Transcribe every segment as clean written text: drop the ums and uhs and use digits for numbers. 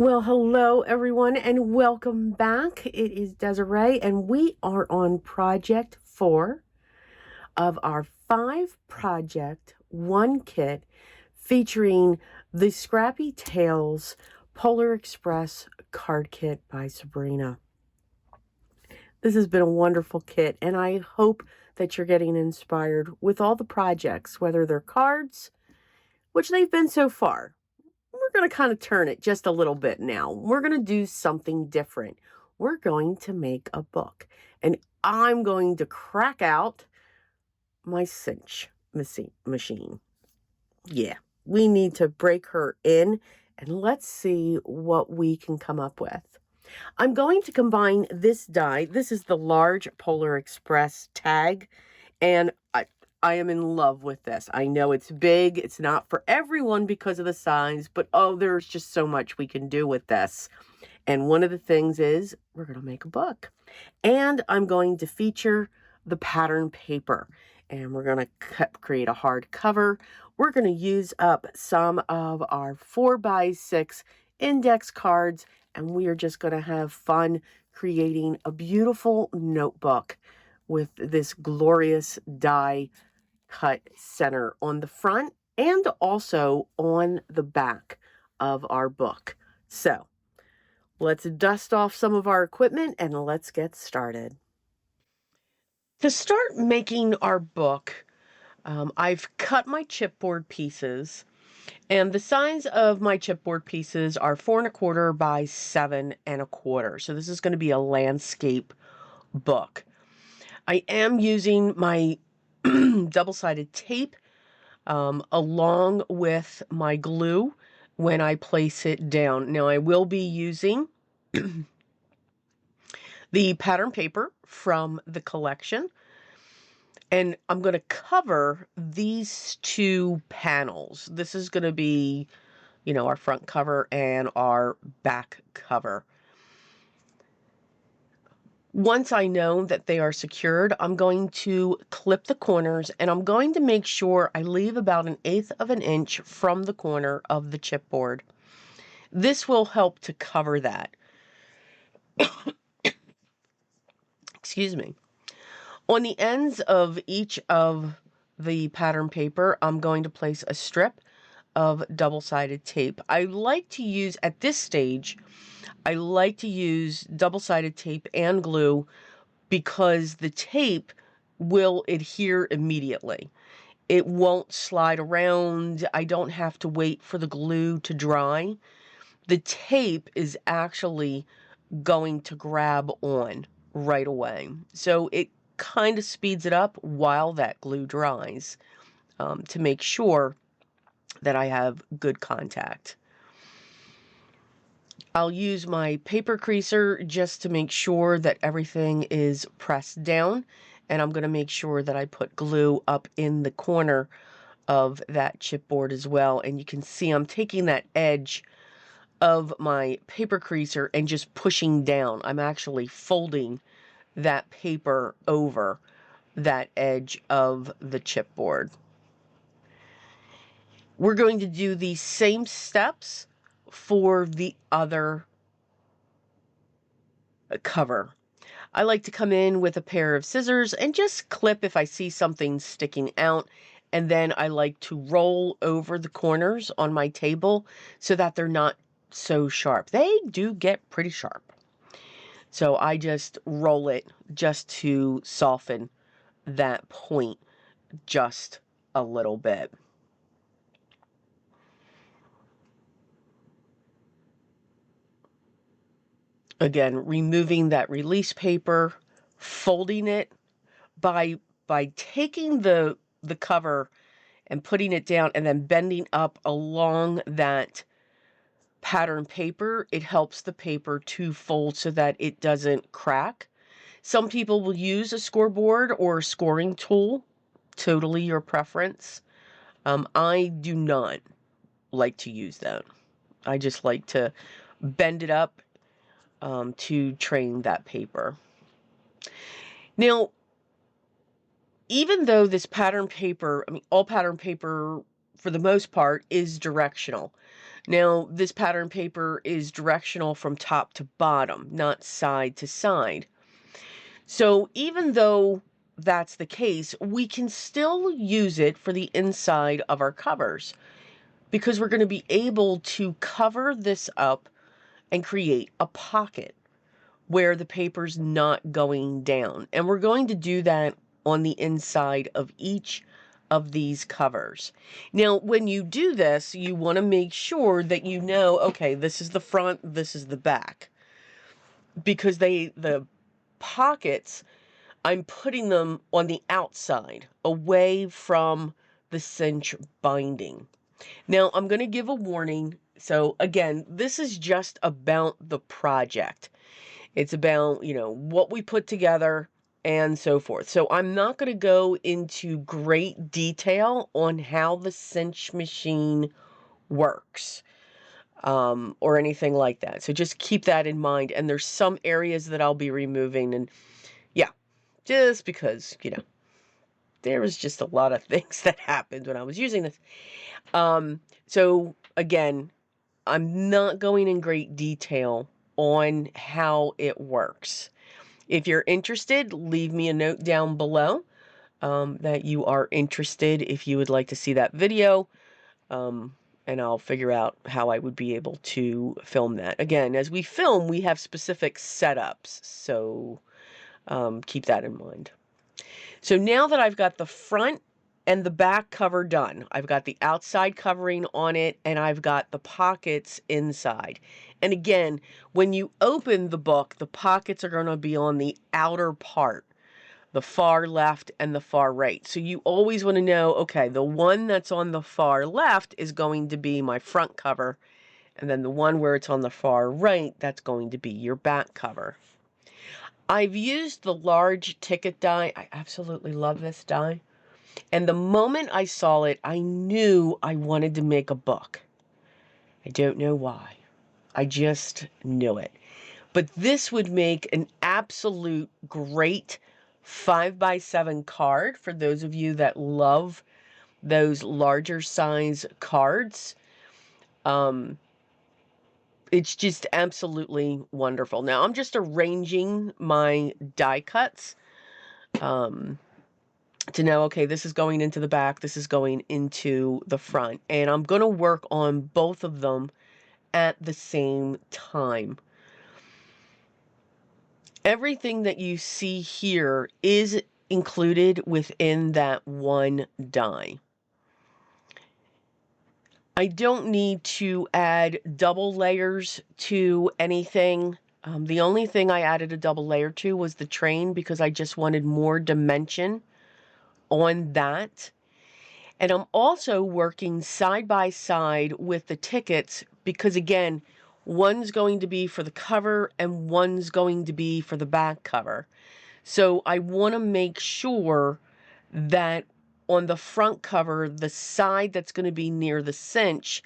Well, hello everyone and welcome back. It is Desiree and we are on project 4 of our 5-project 1 kit featuring the Scrappy Tails Polar Express card kit by Sabrina. This has been a wonderful kit and I hope that you're getting inspired with all the projects, whether they're cards, which they've been so far. We're going to kind of turn it just a little bit now. We're going to do something different. We're going to make a book. And I'm going to crack out my cinch machine. Yeah, we need to break her in and let's see what we can come up with. I'm going to combine this die. This is the large Polar Express tag. And I am in love with this. I know it's big. It's not for everyone because of the size, but oh, there's just so much we can do with this. And one of the things is we're going to make a book. And I'm going to feature the pattern paper. And we're going to create a hard cover. We're going to use up some of our 4x6 index cards. And we are just going to have fun creating a beautiful notebook with this glorious die cut center on the front and also on the back of our book. So let's dust off some of our equipment and let's get started. To start making our book, I've cut my chipboard pieces, and the size of my chipboard pieces are 4¼ by 7¼ So this is going to be a landscape book. I am using my double-sided tape along with my glue when I place it down. Now I will be using the pattern paper from the collection, and I'm going to cover these 2 panels. This is going to be, our front cover and our back cover. Once I know that they are secured, I'm going to clip the corners and I'm going to make sure I leave about 1/8 of an inch from the corner of the chipboard. This will help to cover that. Excuse me. On the ends of each of the pattern paper, I'm going to place a strip of double-sided tape. I like to use, at this stage, I like to use double-sided tape and glue because the tape will adhere immediately. It won't slide around. I don't have to wait for the glue to dry. The tape is actually going to grab on right away. So it kind of speeds it up while that glue dries to make sure that I have good contact. I'll use my paper creaser just to make sure that everything is pressed down, and I'm going to make sure that I put glue up in the corner of that chipboard as well. And you can see I'm taking that edge of my paper creaser and just pushing down. I'm actually folding that paper over that edge of the chipboard. We're going to do the same steps for the other cover. I like to come in with a pair of scissors and just clip if I see something sticking out. And then I like to roll over the corners on my table so that they're not so sharp. They do get pretty sharp. So I just roll it just to soften that point just a little bit. Again, removing that release paper, folding it by taking the cover and putting it down and then bending up along that pattern paper. It helps the paper to fold so that it doesn't crack. Some people will use a scoreboard or a scoring tool, totally your preference. I do not like to use that. I just like to bend it up to train that paper. Now, even though this pattern paper, all pattern paper for the most part is directional, Now, this pattern paper is directional from top to bottom, not side to side. So even though that's the case, we can still use it for the inside of our covers because we're going to be able to cover this up and create a pocket where the paper's not going down. And we're going to do that on the inside of each of these covers. Now, when you do this, you want to make sure that you know, okay, this is the front, this is the back. Because the pockets, I'm putting them on the outside, away from the cinch binding. Now, I'm going to give a warning. So again, this is just about the project. It's about, what we put together and so forth. So I'm not going to go into great detail on how the cinch machine works, or anything like that. So just keep that in mind. And there's some areas that I'll be removing. And yeah, just because, there was just a lot of things that happened when I was using this. So again, I'm not going in great detail on how it works. If you're interested, leave me a note down below that you are interested, if you would like to see that video, and I'll figure out how I would be able to film that. Again, as we film, we have specific setups, so keep that in mind. So now that I've got the front and the back cover done, I've got the outside covering on it, and I've got the pockets inside. And again, when you open the book, the pockets are going to be on the outer part, the far left and the far right. So you always want to know, okay, the one that's on the far left is going to be my front cover, and then the one where it's on the far right, that's going to be your back cover. I've used the large ticket die. I absolutely love this die. And the moment I saw it, I knew I wanted to make a book. I don't know why. I just knew it. But this would make an absolute great 5x7 card for those of you that love those larger size cards. It's just absolutely wonderful. Now, I'm just arranging my die cuts to know, okay, this is going into the back, this is going into the front. And I'm going to work on both of them at the same time. Everything that you see here is included within that one die. I don't need to add double layers to anything. The only thing I added a double layer to was the train because I just wanted more dimension on that. And I'm also working side by side with the tickets because, again, one's going to be for the cover and one's going to be for the back cover. So I want to make sure that on the front cover, the side that's going to be near the cinch,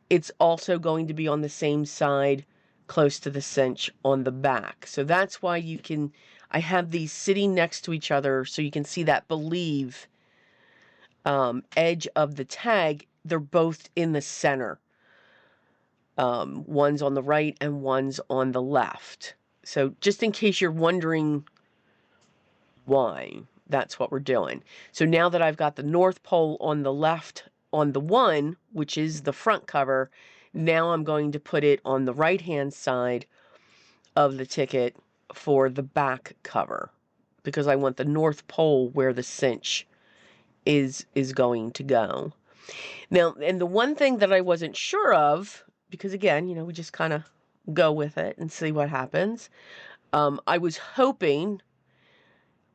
it's also going to be on the same side close to the cinch on the back. So that's why I have these sitting next to each other so you can see that believe edge of the tag. They're both in the center. One's on the right and one's on the left. So just in case you're wondering why, that's what we're doing. So now that I've got the North Pole on the left on the one, which is the front cover, now I'm going to put it on the right-hand side of the ticket for the back cover because I want the North Pole where the cinch is going to go. Now, and the one thing that I wasn't sure of, because again, we just kind of go with it and see what happens. I was hoping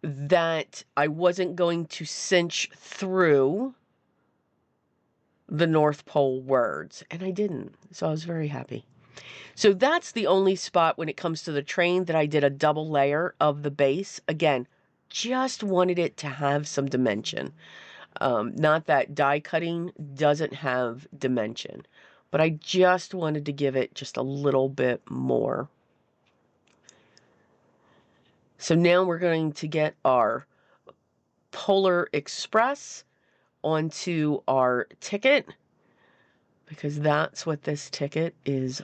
that I wasn't going to cinch through the North Pole words, and I didn't, so I was very happy. So that's the only spot when it comes to the train that I did a double layer of the base. Again, just wanted it to have some dimension. Not that die cutting doesn't have dimension, but I just wanted to give it just a little bit more. So now we're going to get our Polar Express onto our ticket. because that's what this ticket is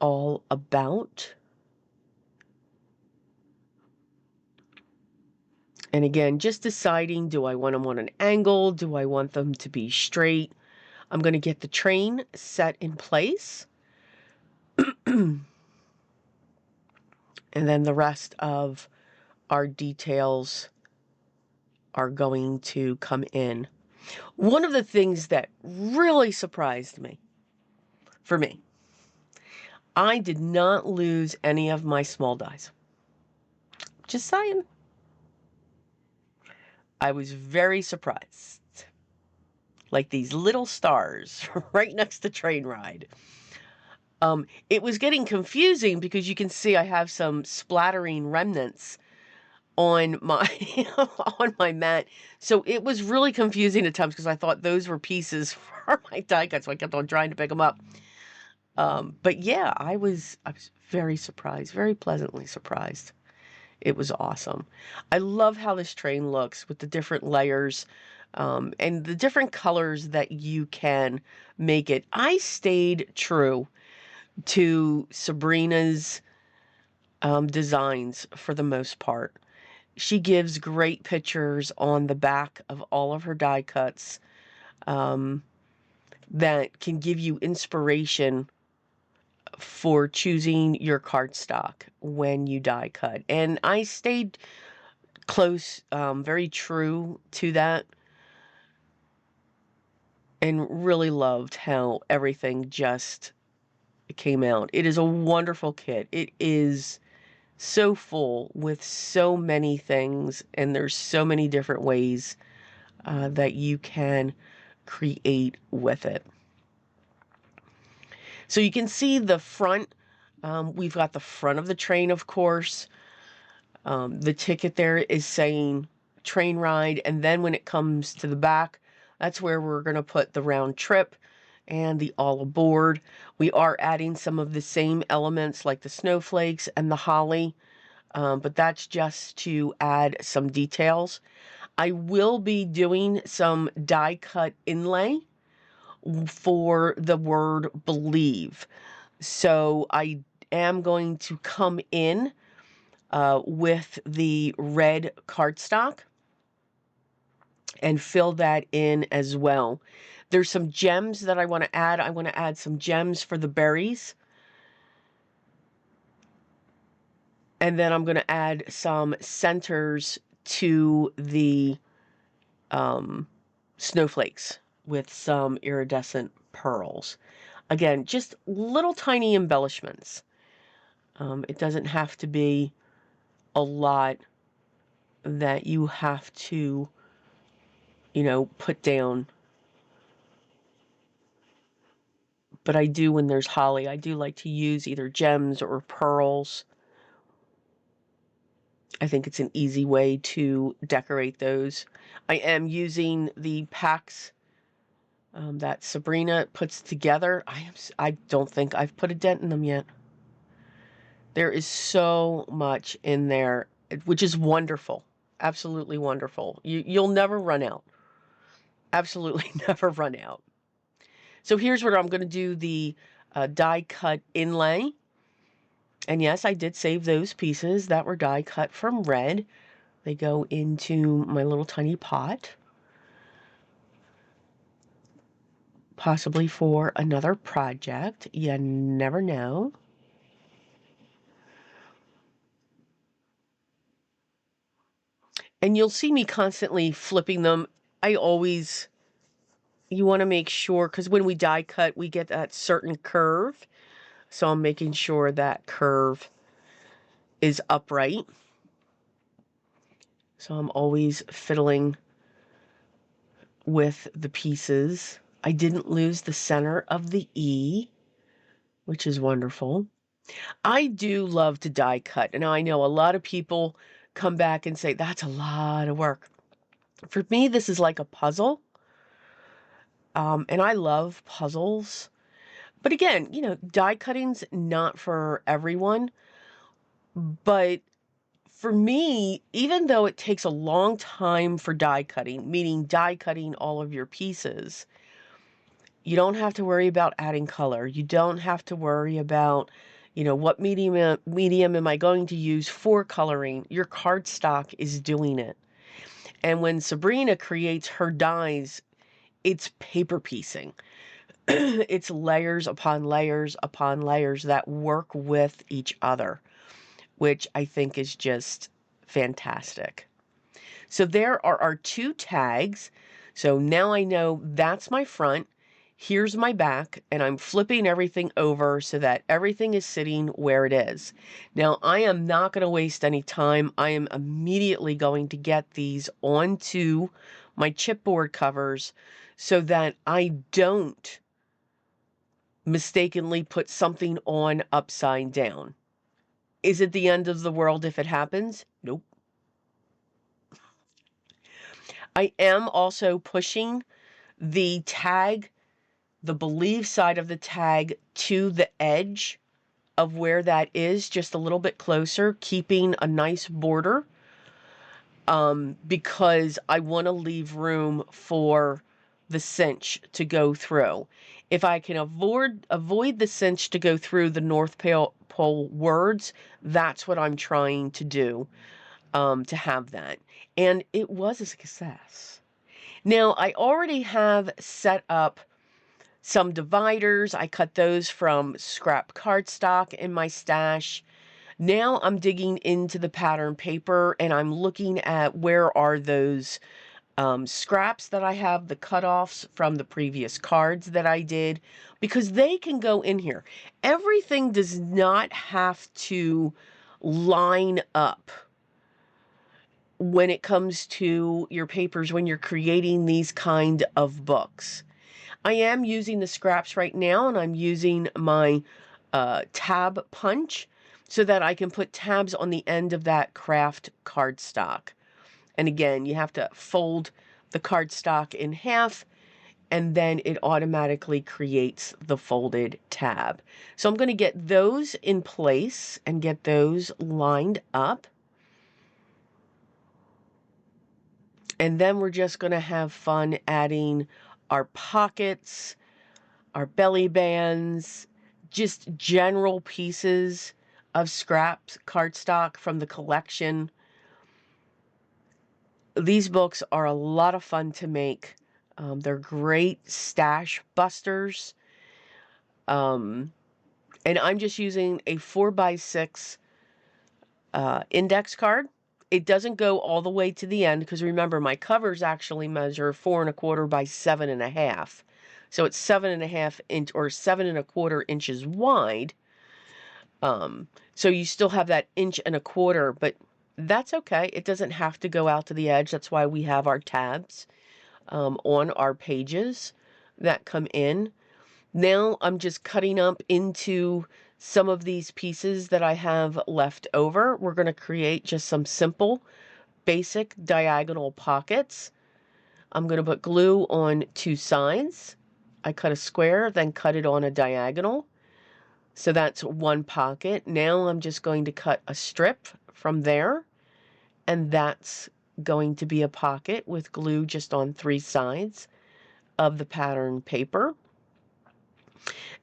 all about. And again, just deciding, do I want them on an angle? Do I want them to be straight? I'm going to get the train set in place. And then the rest of our details are going to come in. One of the things that really surprised me, for me, I did not lose any of my small dies. Just saying. I was very surprised. Like these little stars right next to train ride. It was getting confusing because you can see I have some splattering remnants on my on my mat. So it was really confusing at times because I thought those were pieces for my die cut, so I kept on trying to pick them up. But yeah, I was very surprised, very pleasantly surprised. It was awesome. I love how this train looks with the different layers and the different colors that you can make it. I stayed true to Sabrina's designs for the most part. She gives great pictures on the back of all of her die cuts that can give you inspiration for choosing your cardstock when you die cut. And I stayed close, very true to that, and really loved how everything just came out. It is a wonderful kit. It is so full with so many things, and there's so many different ways that you can create with it. So you can see the front. We've got the front of the train, of course. The ticket there is saying train ride, and then when it comes to the back, that's where we're going to put the round trip and the all aboard. We are adding some of the same elements like the snowflakes and the holly, but that's just to add some details. I will be doing some die cut inlay for the word believe. So I am going to come in with the red cardstock and fill that in as well. There's some gems that I want to add. I want to add some gems for the berries. And then I'm going to add some centers to the snowflakes with some iridescent pearls. Again, just little tiny embellishments. It doesn't have to be a lot that you have to, put down. But I do, when there's holly, I do like to use either gems or pearls. I think it's an easy way to decorate those. I am using the packs that Sabrina puts together. I don't think I've put a dent in them yet. There is so much in there, which is wonderful. Absolutely wonderful. You'll never run out. Absolutely never run out. So here's where I'm going to do the die cut inlay. And yes, I did save those pieces that were die cut from red. They go into my little tiny pot. Possibly for another project. You never know. And you'll see me constantly flipping them. You want to make sure, because when we die cut, we get that certain curve. So I'm making sure that curve is upright. So I'm always fiddling with the pieces. I didn't lose the center of the E, which is wonderful. I do love to die cut. And I know a lot of people come back and say, that's a lot of work. For me, this is like a puzzle. And I love puzzles. But again, die cutting's not for everyone. But for me, even though it takes a long time for die cutting, meaning die cutting all of your pieces, You don't have to worry about adding color. You don't have to worry about, what medium am I going to use for coloring. Your cardstock is doing it. And when Sabrina creates her dies, it's paper piecing. It's layers upon layers upon layers that work with each other, which I think is just fantastic. So there are our 2 tags. So now I know that's my front, here's my back, and I'm flipping everything over so that everything is sitting where it is. Now I am not going to waste any time. I am immediately going to get these onto my chipboard covers so that I don't mistakenly put something on upside down. Is it the end of the world if it happens? Nope. I am also pushing the tag, the believe side of the tag, to the edge of where that is, just a little bit closer, keeping a nice border, because I want to leave room for the cinch to go through. If I can avoid the cinch to go through the North Pole words, that's what I'm trying to do, to have that. And it was a success. Now, I already have set up some dividers. I cut those from scrap cardstock in my stash. Now I'm digging into the pattern paper and I'm looking at where are those scraps that I have, the cutoffs from the previous cards that I did, because they can go in here. Everything does not have to line up when it comes to your papers when you're creating these kind of books. I am using the scraps right now, and I'm using my tab punch so that I can put tabs on the end of that craft cardstock. And again, you have to fold the cardstock in half, and then it automatically creates the folded tab. So I'm going to get those in place and get those lined up. And then we're just going to have fun adding our pockets, our belly bands, just general pieces of scraps cardstock from the collection. These books are a lot of fun to make. They're great stash busters. And I'm just using a 4x6 index card. It doesn't go all the way to the end because remember, my covers actually measure 4¼ by 7½. So it's 7½ inch or 7¼ inches wide. So you still have that 1¼ inch, but that's okay. It doesn't have to go out to the edge. That's why we have our tabs on our pages that come in. Now I'm just cutting up into some of these pieces that I have left over. We're going to create just some simple, basic diagonal pockets. I'm going to put glue on 2 sides. I cut a square, then cut it on a diagonal. So that's 1 pocket. Now I'm just going to cut a strip from there, and that's going to be a pocket with glue just on 3 sides of the pattern paper.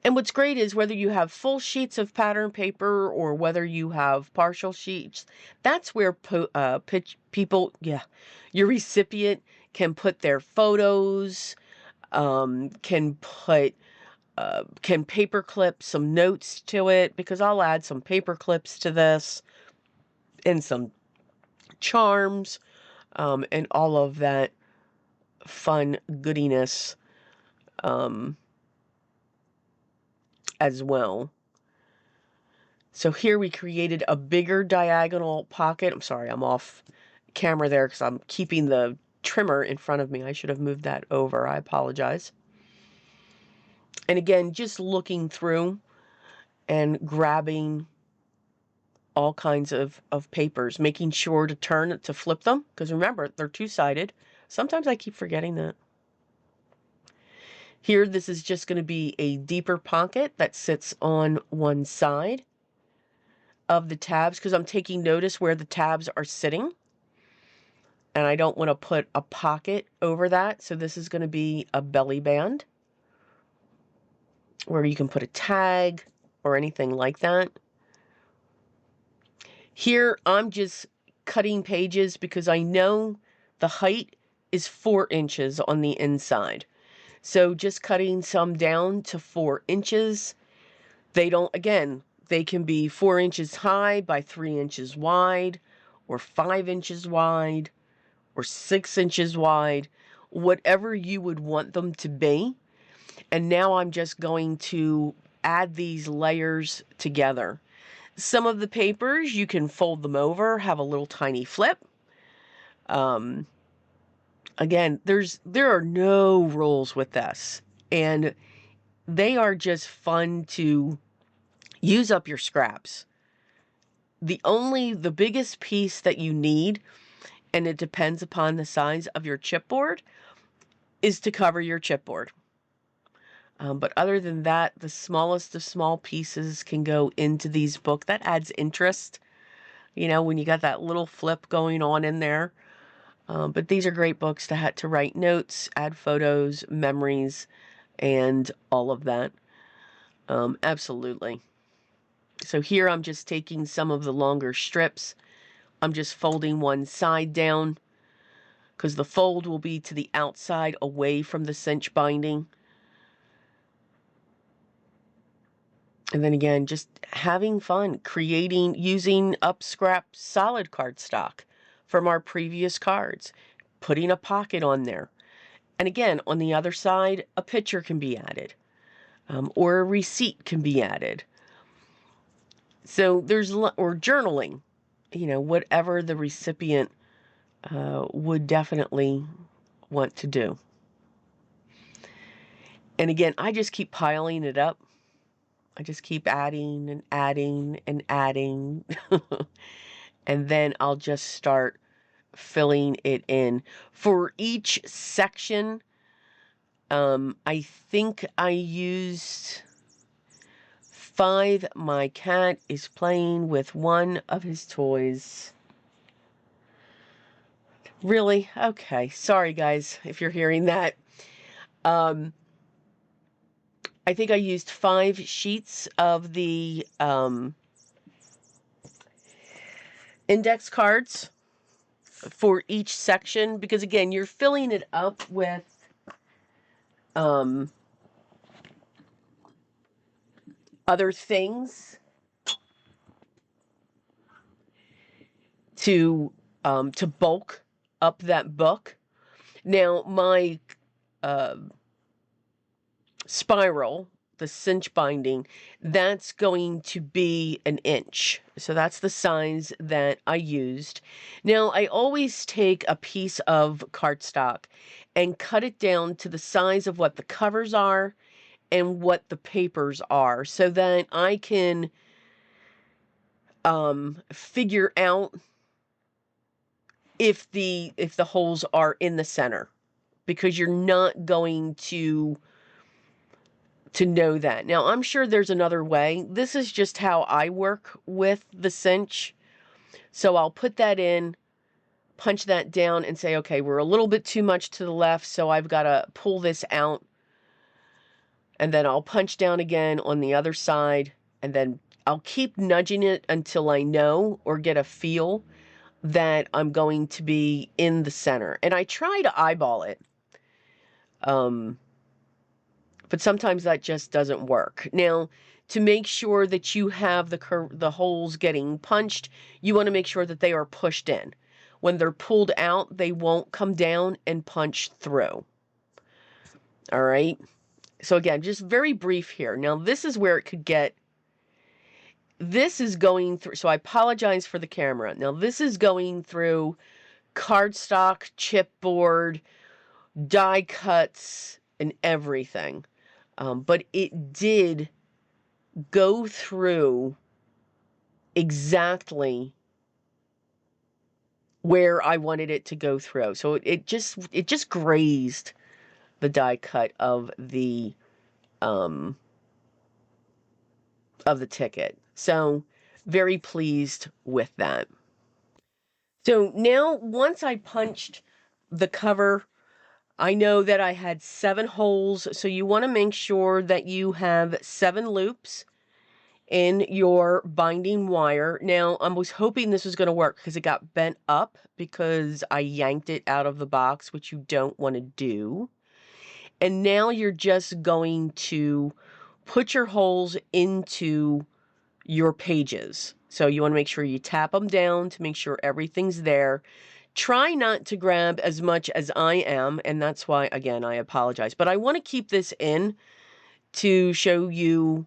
And what's great is whether you have full sheets of pattern paper or whether you have partial sheets, that's where people, your recipient can put their photos, can paper clip some notes to it, because I'll add some paper clips to this and some charms, and all of that fun goodiness as well. So here we created a bigger diagonal pocket. I'm sorry, I'm off camera there because I'm keeping the trimmer in front of me. I should have moved that over. I apologize. And again, just looking through and grabbing all kinds of papers, making sure to flip them, because remember, they're 2-sided. Sometimes I keep forgetting that. Here, this is just going to be a deeper pocket that sits on one side of the tabs, because I'm taking notice where the tabs are sitting. And I don't want to put a pocket over that, so this is going to be a belly band. where you can put a tag or anything like that. Here, I'm just cutting pages because I know the height is 4 inches on the inside. So just cutting some down to 4 inches. They don't, again, they can be 4 inches high by 3 inches wide, or 5 inches wide, or 6 inches wide, whatever you would want them to be. And now I'm just going to add these layers together. Some of the papers, you can fold them over, have a little tiny flip. Again, there are no rules with this. And they are just fun to use up your scraps. The biggest piece that you need, and it depends upon the size of your chipboard, is to cover your chipboard. But other than that, the smallest of small pieces can go into these books. That adds interest, you know, when you got that little flip going on in there. But these are great books to write notes, add photos, memories, and all of that. Absolutely. So here I'm just taking some of the longer strips. I'm just folding one side down because the fold will be to the outside away from the cinch binding. And then again, just having fun, using up scrap solid cardstock from our previous cards, putting a pocket on there. And again, on the other side, a picture can be added, or a receipt can be added. So or journaling, you know, whatever the recipient would definitely want to do. And again, I just keep piling it up. I just keep adding and adding and adding. And then I'll just start filling it in. For each section, I think I used 5. My cat is playing with one of his toys. Really? Okay. Sorry, guys, if you're hearing that. I think I used 5 sheets of the index cards for each section, because again, you're filling it up with other things to bulk up that book. Now, my spiral, the cinch binding, that's going to be 1 inch. So that's the size that I used. Now, I always take a piece of cardstock and cut it down to the size of what the covers are and what the papers are, so that I can figure out if the holes are in the center, because you're not going to know that. Now, I'm sure there's another way. This is just how I work with the cinch. So I'll put that in, punch that down, and say, okay, we're a little bit too much to the left, so I've got to pull this out. And then I'll punch down again on the other side, and then I'll keep nudging it until I know or get a feel that I'm going to be in the center. And I try to eyeball it. But sometimes that just doesn't work. Now, to make sure that you have the holes getting punched, you want to make sure that they are pushed in. When they're pulled out, they won't come down and punch through. All right? So again, just very brief here. Now, this is where it could get... This is going through... So I apologize for the camera. Now, this is going through cardstock, chipboard, die cuts, and everything. But it did go through exactly where I wanted it to go through. So it just grazed the die cut of the ticket. So very pleased with that. So now, once I punched the cover I know that I had 7 holes, so you want to make sure that you have 7 loops in your binding wire. Now, I was hoping this was going to work because it got bent up because I yanked it out of the box, which you don't want to do. And now you're just going to put your holes into your pages. So you want to make sure you tap them down to make sure everything's there. Try not to grab as much as I am, and that's why, again, I apologize. But I want to keep this in to show you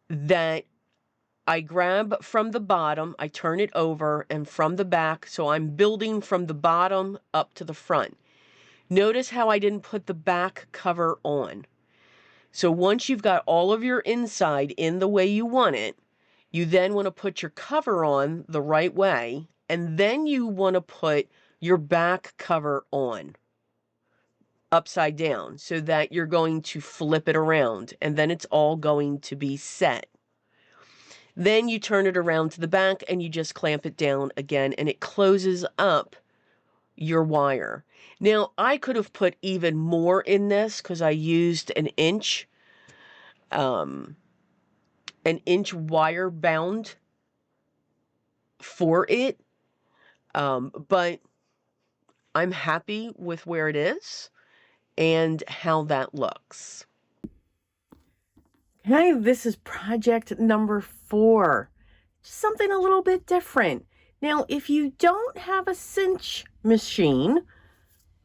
that I grab from the bottom, I turn it over, and from the back, so I'm building from the bottom up to the front. Notice how I didn't put the back cover on. So once you've got all of your inside in the way you want it, you then want to put your cover on the right way, and then you want to put your back cover on upside down so that you're going to flip it around, and then it's all going to be set. Then you turn it around to the back and you just clamp it down again, and it closes up your wire. Now, I could have put even more in this because I used an inch wire bound for it, but I'm happy with where it is and how that looks. Okay, this is project number 4. Something a little bit different. Now, if you don't have a cinch machine,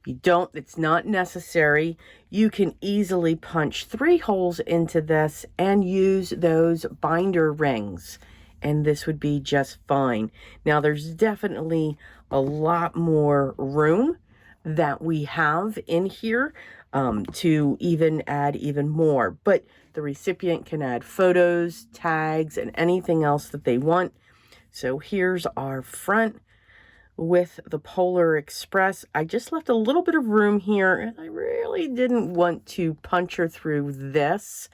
it's not necessary. You can easily punch 3 holes into this and use those binder rings, and this would be just fine. Now, there's definitely a lot more room that we have in here to even add even more, but the recipient can add photos, tags, and anything else that they want. So here's our front with the Polar Express. I just left a little bit of room here, and I really didn't want to puncture through this,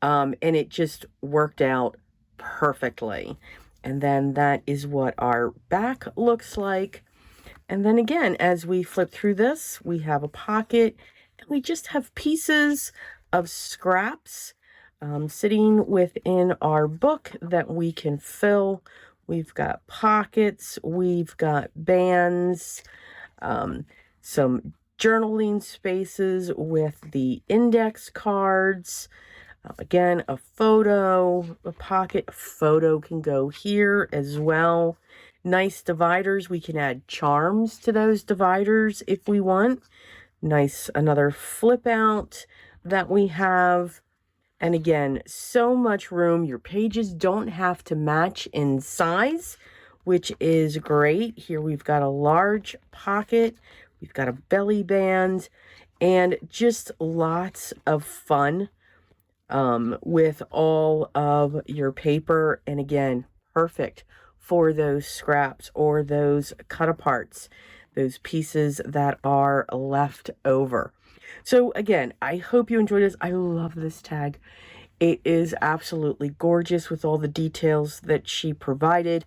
and it just worked out perfectly. And then that is what our back looks like. And then again, as we flip through this, we have a pocket, and we just have pieces of scraps sitting within our book that we can fill. We've got pockets, we've got bands, some journaling spaces with the index cards. Again, a photo, a pocket photo can go here as well. Nice dividers. We can add charms to those dividers if we want. Nice, another flip out that we have. And again, so much room. Your pages don't have to match in size, which is great. Here we've got a large pocket. We've got a belly band, and just lots of fun with all of your paper. And again, perfect for those scraps or those cut aparts, those pieces that are left over. So again, I hope you enjoyed this. I love this tag. It is absolutely gorgeous with all the details that she provided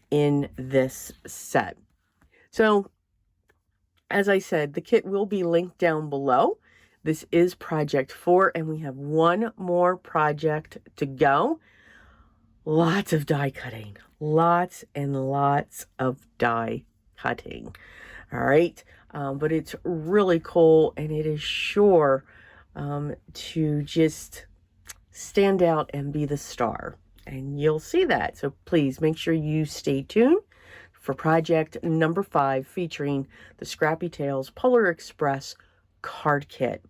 in this set. So as I said, the kit will be linked down below. This is project 4, and we have one more project to go. Lots of die cutting. Lots and lots of die cutting. All right. But it's really cool, and it is sure to just stand out and be the star. And you'll see that. So please make sure you stay tuned for project number 5, featuring the Scrappy Tails Polar Express card kit.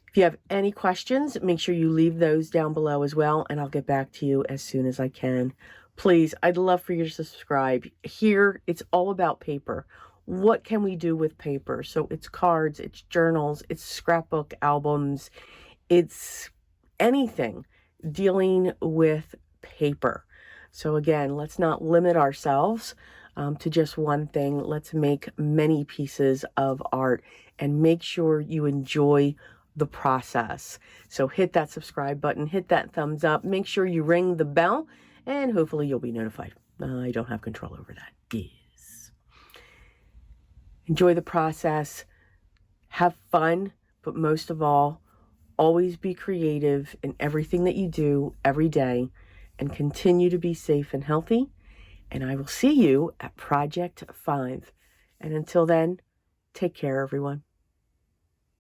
If you have any questions, make sure you leave those down below as well, and I'll get back to you as soon as I can. Please, I'd love for you to subscribe. Here, it's all about paper. What can we do with paper? So it's cards, it's journals, it's scrapbook albums, it's anything dealing with paper. So again, let's not limit ourselves to just one thing. Let's make many pieces of art and make sure you enjoy the process. So hit that subscribe button, hit that thumbs up, make sure you ring the bell, and hopefully you'll be notified. I don't have control over that. Yes. Enjoy the process, have fun, but most of all, always be creative in everything that you do every day, and continue to be safe and healthy. And I will see you at Project 5. And until then, take care, everyone.